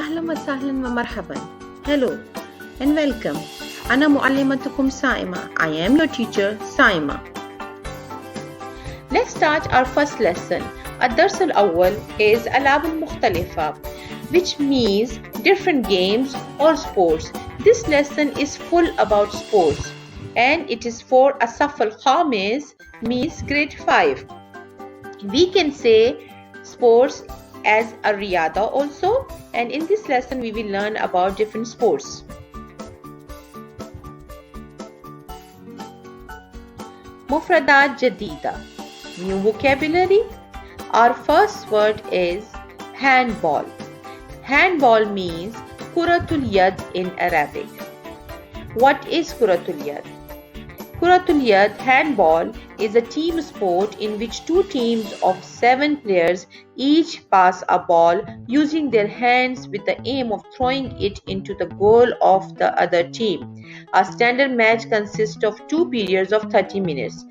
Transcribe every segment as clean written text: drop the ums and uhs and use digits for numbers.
أهلا وسهلا ومرحبا. Hello and welcome. أنا معلمتكم سائمة. I am your teacher سائمة. Let's start our first lesson. الدرس الأول is ألعاب مختلفة, which means different games or sports. This lesson is full about sports and it is for الصف الخامس, means grade 5. We can say sports as a riyada also, and in this lesson we will learn about different sports. مفردات جديدة, new vocabulary. Our first word is handball. Handball means kuratul yad in Arabic. What is kuratul yad? Kuratul yad, handball, is a team sport in which two teams of 7 players each pass a ball using their hands with the aim of throwing it into the goal of the other team. A standard match consists of 2 periods of 30 minutes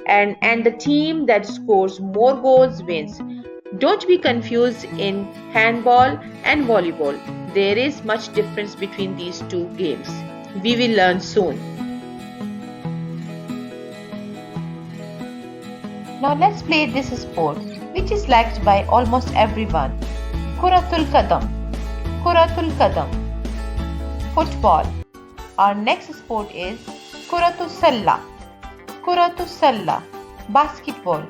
and the team that scores more goals wins. Don't be confused in handball and volleyball. There is much difference between these two games. We will learn soon. Now let's play this sport, which is liked by almost everyone. Kuratul Qadam. Kuratul Qadam. Football. Our next sport is Kuratul Salla. Kuratul Salla. Basketball.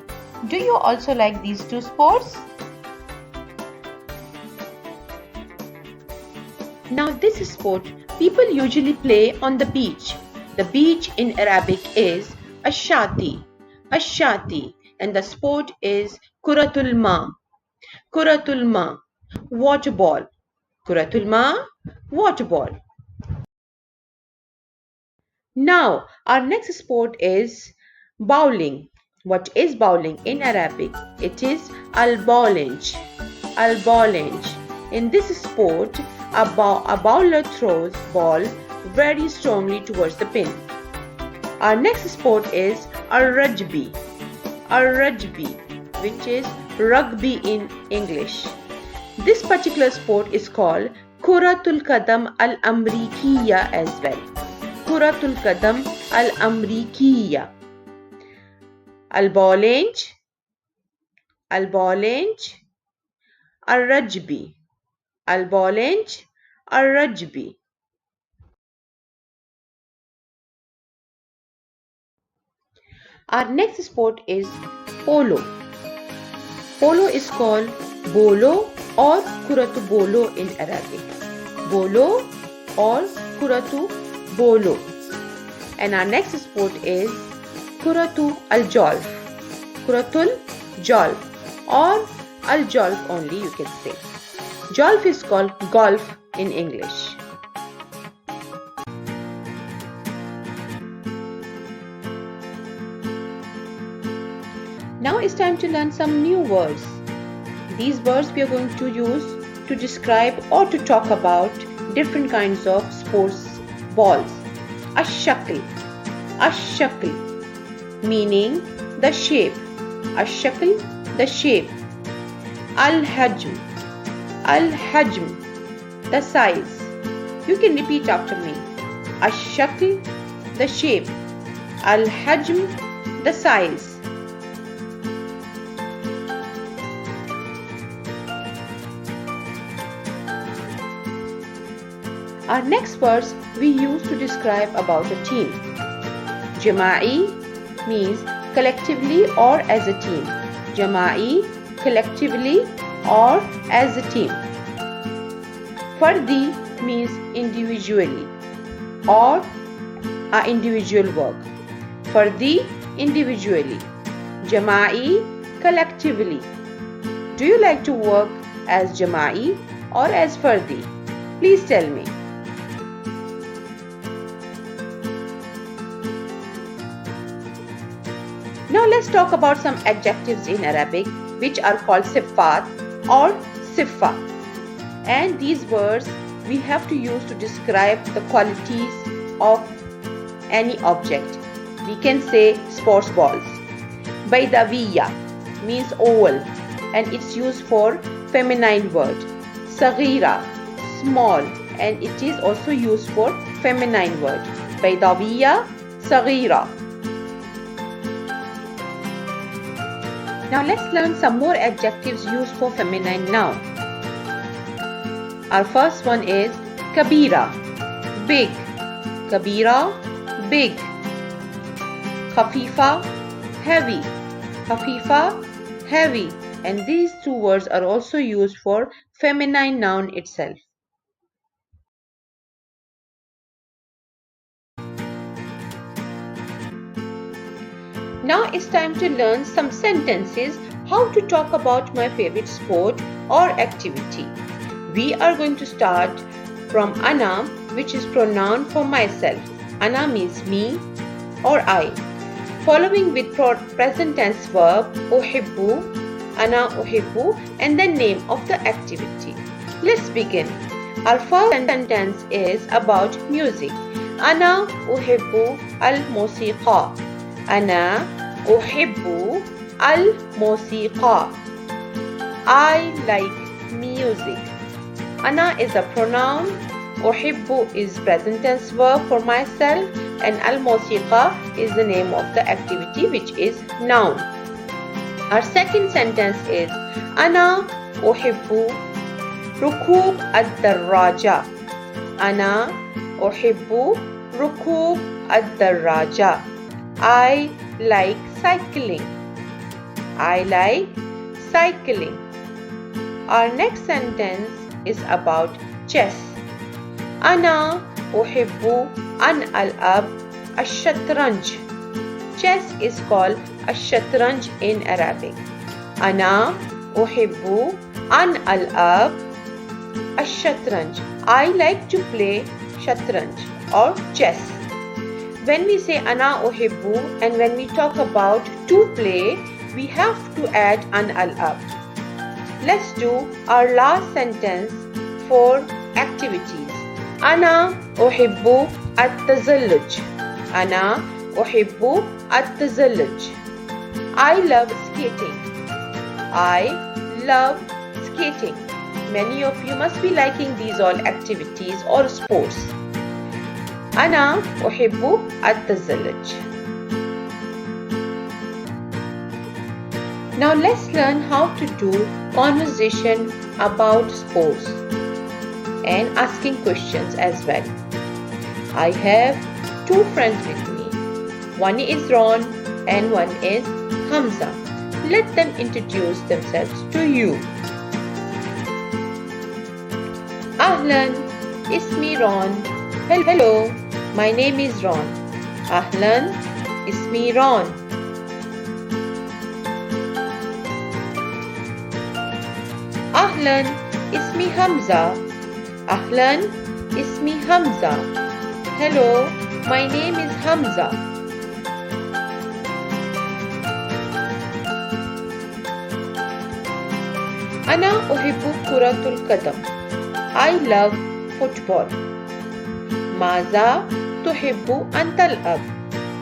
Do you also like these two sports? Now this sport people usually play on the beach. The beach in Arabic is Ash-Shati. Ash-Shati. And the sport is Kuratul Ma. Kuratul Ma. Water ball. Kuratul Ma. Water ball. Now our next sport is bowling. What is bowling in Arabic? It is al-bowlinj. Al-bowlinj. In this sport, a bowler throws ball very strongly towards the pin. Our next sport is al-rajbi. Al-rajbi, which is rugby in English. This particular sport is called Kuratul Qadam al-Amrikiya as well. Kuratul Qadam al-Amrikiya. Al-bowlinj, al-bowlinj, al-rajbi, al-bowlinj, al-rajbi. Our next sport is polo. Polo is called bolo or kuratu bolo in Arabic. Bolo or kuratu bolo. And our next sport is kuratu al-jolf. Kuratul jolf or al-jolf only you can say. Jolf is called golf in English. Now it's time to learn some new words. These words we are going to use to describe or to talk about different kinds of sports balls. Ash-shakl. Ash-shakl, meaning the shape. Ash-shakl, the shape. Al-hajm. Al-hajm, the size. You can repeat after me. Ash-shakl, the shape. Al-hajm, the size. Our next words we use to describe about a team. Jama'i means collectively or as a team. Jama'i, collectively or as a team. Fardi means individually or a individual work. Fardi, individually. Jama'i, collectively. Do you like to work as Jama'i or as Fardi? Please tell me. Now let's talk about some adjectives in Arabic which are called sifat or siffa. And these words we have to use to describe the qualities of any object. We can say sports balls. Baydawiya means oval and it's used for feminine word. Saghira, small, and it is also used for feminine word. بيضاوية صغيرة. Now let's learn some more adjectives used for feminine noun. Our first one is كبيرة, big. كبيرة, big. خفيفة, heavy. خفيفة, heavy. And these two words are also used for feminine noun itself. Now it's time to learn some sentences how to talk about my favorite sport or activity. We are going to start from Ana, which is pronoun for myself. Ana means me or I. Following with present tense verb أحب, أنا أحب, and the name of the activity. Let's begin. Our first sentence is about music. أنا أحب الموسيقى. أنا أحب الموسيقى. I like music. أنا is a pronoun. أحب is present tense verb for myself, and الموسيقى is the name of the activity, which is noun. Our second sentence is أنا أحب ركوب الدراجة. أنا أحب ركوب الدراجة. I like cycling. I like cycling. Our next sentence is about chess. أنا أحب أن ألعب الشطرنج. Chess is called الشطرنج in Arabic. أنا أحب أن ألعب الشطرنج. I like to play شطرنج or chess. When we say أنا أحب and when we talk about to play, we have to add أن ألعب. Let's do our last sentence for activities. أنا أحب التزلج. أنا أحب التزلج. I love skating. I love skating. Many of you must be liking these all activities or sports. أنا أحب التزلج. Now let's learn how to do conversation about sports and asking questions as well. I have two friends with me. One is Ron and one is Hamza. Let them introduce themselves to you. Ahlan, ismi Ron. Hello, my name is Ron. Ahlan, ismi Ron. Ahlan, ismi Hamza. Ahlan, ismi Hamza. Hello, my name is Hamza. أنا أحب كرة القدم. I love football. ماذا تحب أن تلعب؟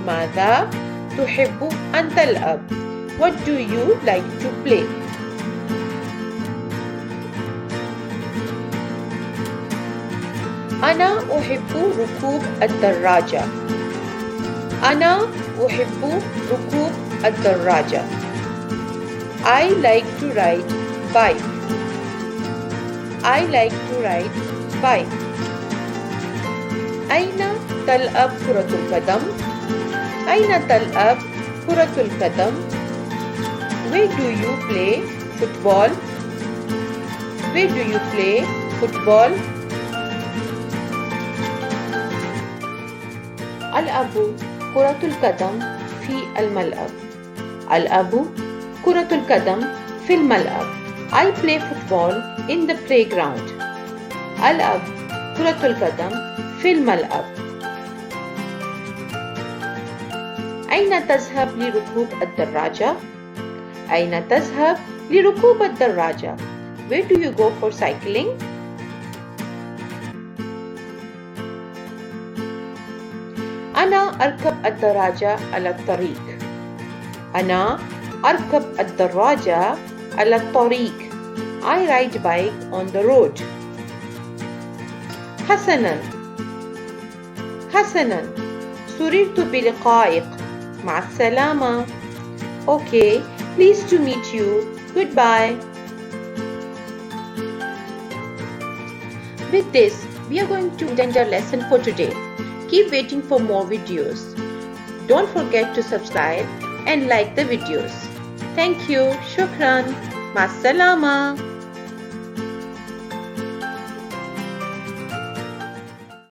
ماذا تحب أن تلعب؟ What do you like to play? أنا أحب ركوب الدراجة. أنا أحب ركوب الدراجة. I like to ride bike. I like to ride bike. أين تلعب كرة القدم؟ أين تلعب كرة القدم؟ Where do you play football? Where do you play football? ألعب كرة القدم في الملعب. ألعب كرة القدم في الملعب. I play football in the playground. ألعب كرة القدم في الملعب. أين تذهب لركوب الدراجة؟ أين تذهب لركوب الدراجة؟ Where do you go for cycling? أنا أركب الدراجة على الطريق. أنا أركب الدراجة على الطريق. I ride bike on the road. حسناً حسناً سررت بلقائك مع السلامة. Okay, pleased to meet you. Goodbye. With this, we are going to end our lesson for today. Keep waiting for more videos. Don't forget to subscribe and like the videos. Thank you. Shukran. Ma salama.